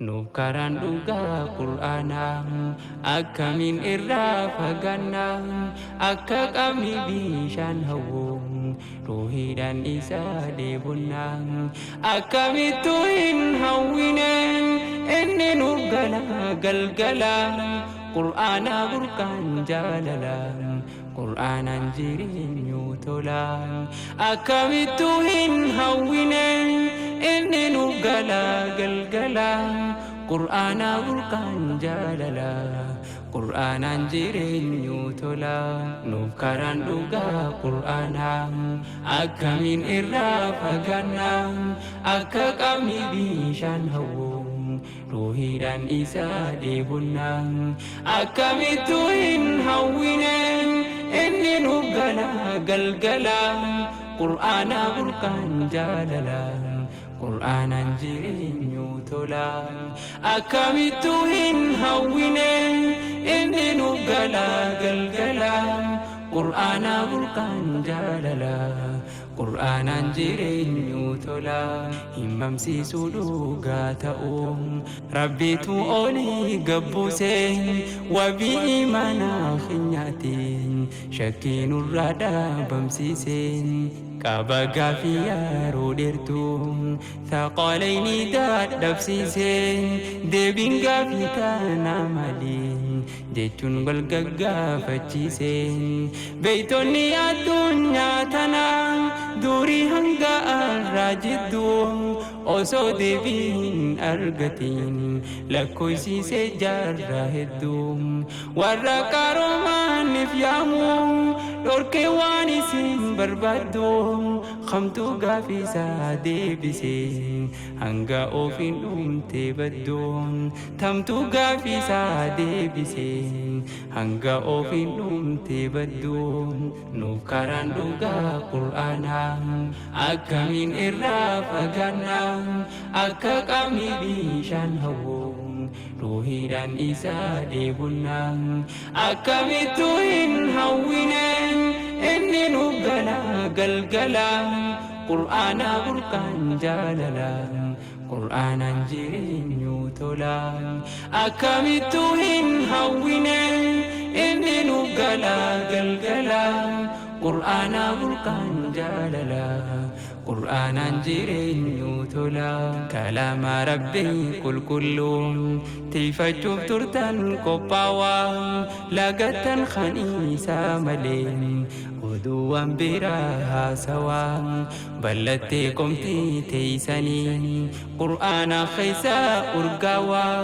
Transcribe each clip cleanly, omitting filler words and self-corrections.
Nuuf karaan dhugaa qur'aanaa akkamiin irraa fagaannaa akka qabni bishaan hawwu ruuhiidhaan isaa deebonnaa akkamittuu hin hawwine inni nuuf galgala qur'aanaa burqaan jaalala qur'aanaan jireenyu tola akkamittuu hin hawwine inni nuuf galgala qur'aanaa burqaan jaalala qur'aanaan jireenyu tola nuuf karaan dhugaa qur'aanaa akkamiin irraa fagaannaa akka qabni bishaan hawwu ruuhiidhaan isaa deebonnaa akkamittuu hin hawwine inni nuuf galgala qur'aanaa burqaan jaalala qur'aanaan jireenyu tola akkamittuu hin hawwine inni nuuf galgala qur'aanaa burqaan jaalala qur'aanaan jireenyu tola himamsiisuu dhugaa ta'uu rabbiitu olii gabbuse wabii imaanaa keenyaatiin shakkii nurraa dhaabamsiise qaba gaafii yeroo dheertuu thaqalayni dadhabsiise deebiin gaafii kana malee jechuun wal gaggaafachiise beeytonni addunyaa tanaa durii hanga arraa jidduu osoo deebiin argatiin lakkoofsiise jaarraa hedduu warra qaroomaaniif yaamu dhorkee waan isin barbaaddu kamtuu gaafiisaa deebise hanga ofiin dhumte baddu tamtuu gaafiisaa deebise hanga ofiin dhumte baddu nuuf karaan dhugaa qur'aanaa akkamiin irraa fagaannaa akka qabni bishaan hawwu ruuhiidhaan isaa deebonnaa akkamittuu hin hawwine inni nuuf galgala qur'aanaa burqaan jaalala qur'aanaan jireenyu tola akkamittuu hin hawwine inni nuuf galgala qur'aanaa burqaan jaalala qur'aanaan jireenyu tola kalaama rabbii qulqulluun tiifachuuf turtan qophaawaa lagattan kan isaa malee oduuwwan biraa haasawaa ballattee qomtii teeysanii qur'aana keessaa urgaawaa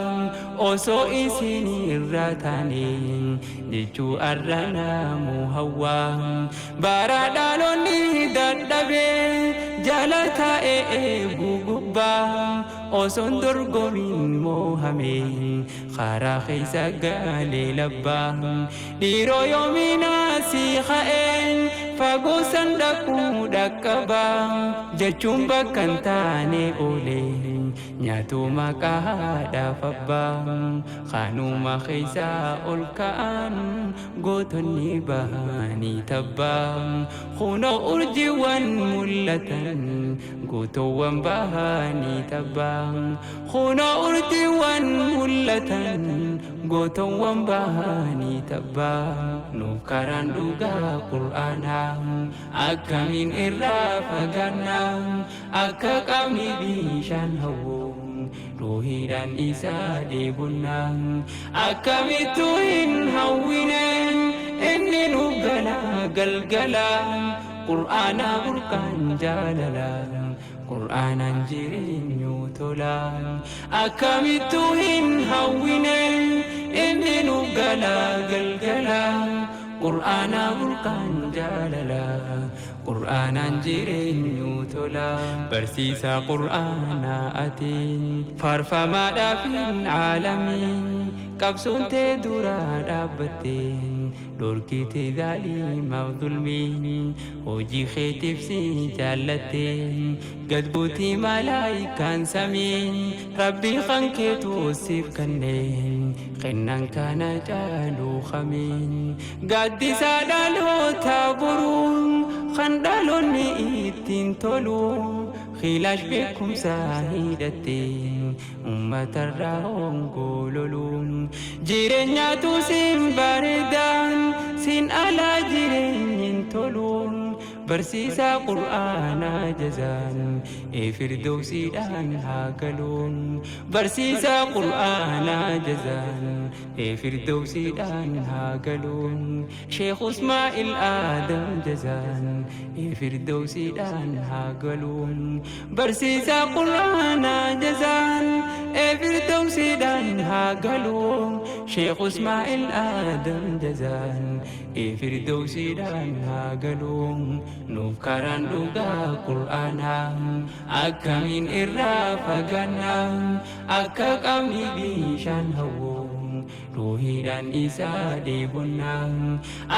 osoo isin irraa taane jechuu arra namuu hawwaa bara dhaloonni dadhabee jaalata eeguu gubbaa osoon dorgomiin moohame karaa keessa galee labbaa dhiiroo yoominaa si ka'een fagoo san dhaquu dhaqqabaa jechuun bakka hin taane oole nyaatu maqaa haadhaaf abbaa kanuma keessaa ol ka'an gootonni bahanii tabbaa kunoo urjiiwwan mul'atan gootowwan bahanii tabbaa kunoo urjiiwwan mul'atan gootowwan bahanii tabbaa nuuf karaan dhugaa qur'aanaa akkamiin irraa fagaannaa akka qabni bishaan hawwu ruuhiidhaan isaa deebonnaa akkamittuu hin hawwine inni nuuf galgala qur'aanaa burqaan jaalala qur'aanaan jireenyu tola akkamittuu hin hawwine inni nuuf galgala qur'aanaa burqaan jaalala qur'aanaan jireenyu tola barsiisaa qur'aanaa ati faarfamaadhaaf hin caalamiin qabsoontee duraa dhaabbatte dhorkite zaalimaaf dulmii hojii keetiif si jaallatte gad buutii malaayikaan samiin rabbii kan keetu siif kanneen kennan kana caaluu kamiin gaaddisaa dhaloota boruun kan dhaloonni ittiin tolu خلاش بكم ساهدتي uummatarraa hongololuun jireenyaatu sin bareedaan sin alaa jireenyin toluun barsiisaa qur'aanaa jazaan firdawsiidhaan haa galuun barsiisaa qur'aanaa jazaan firdawsiidhaan haa galuun sheekh Ismaa'il Aadam jazaan firdawsiidhaan haa galuun barsiisaa qur'aanaa jazaan firdawsiidhaan haa galuun sheekh Ismaa'il Aadam jazaan firdawsiidhaan haa galuun nuuf karaan dhugaa qur'aanaa akkamiin irraa fagaannaa akka qabni bishaan hawwuu ruuhiidhaan isaa dheebonnaa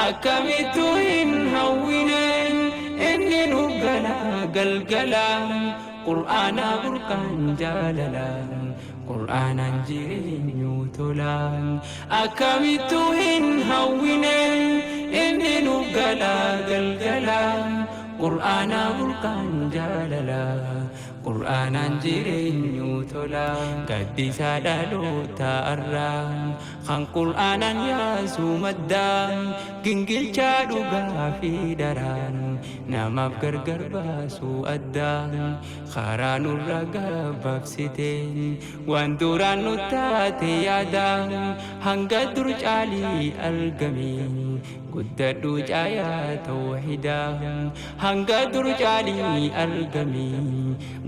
akkamittu hin hawwineen inni nuuf galgalaa qur'aanaa burqaan jaalalaa qur'aanaan jireenyu tolaa akkamittu hin hawwineen inni nuuf galgalaa qur'aanaa burqaan jaalalaa qur'aanaan jireenyu tolaa gaddisaa dhaloota irraa kan qur'aanaan yaasuu maddaa gingilchaa dhugaa fi daraan namaaf gargar baasuu addaa karaa nurra gabaabsitee waan duraan nu taate yaadaa hanga dur caalii argamee guddadhu caayaa tawhiidaa hanga dur caalii argamee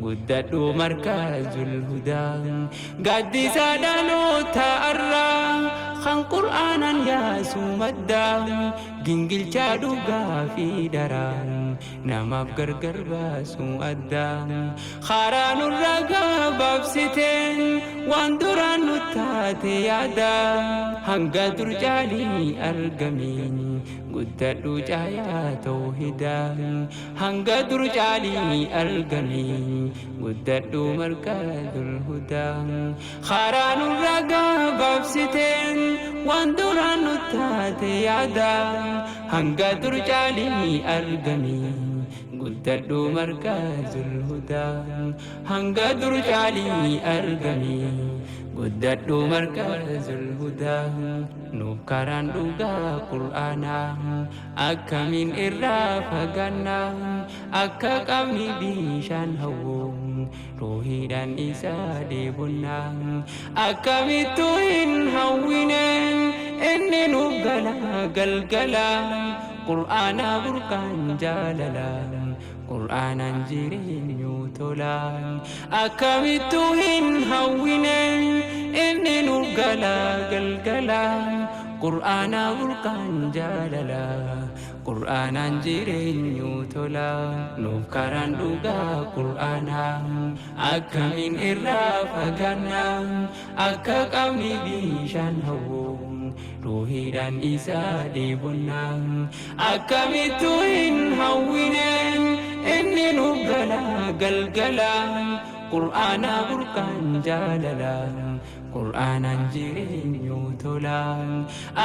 guddadhu markazul hudaa gaddisaa dhaloota irraa kan qur'aanaan yaasuu maddaa gingilchaa dhugaa fi daraan namaaf gargar baasuu addaa karaa nurra gabaabsiteen waan duraan nu taate yaadaa hanga dur caalii argamee guddadhu caayaa tawhiidaa hanga dur caalii argamee guddadhu markazul hudaa karaa nurra gabaabsiteen waan duraan nu taate yaadaa hanga dur caalii argamee guddadhu markazul hudaa hanga dur caalii argamee guddadhu markazul hudaa nuuf karaan dhugaa qur'aanaa akkamiin irraa fagaannaa akka qabni bishaan hawwuu ruuhiidhaan isaa dheebonnaa akkamittu hin hawwineen inni nuuf galgalaa qur'aanaa burqaan jaalalaa qur'aanaan jireenyu tolaa akkamittu hin hawwineen inni nuuf galgalaa qur'aanaa burqaan jaalalaa qur'aanaan jireenyu tolaa nuuf karaan dhugaa qur'aanaa akkamiin irraa fagaannaa akka qabni bishaan hawwuu ruuhiidhaan isaa dheebonnaa akkamittu hin hawwineen inni nuuf galgalaa qur'aanaa burqaan jaalalaa qur'aanaan jireenyu tolaa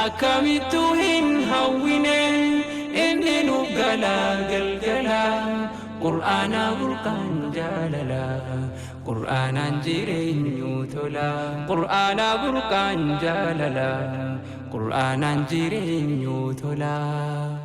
akkamittu hin hawwineen inni nuuf galgalaa qur'aanaa burqaan jaalalaa qur'aanaan jireenyu tolaa qur'aanaa burqaan jaalalaa qur'aanaan jireenyu tolaa.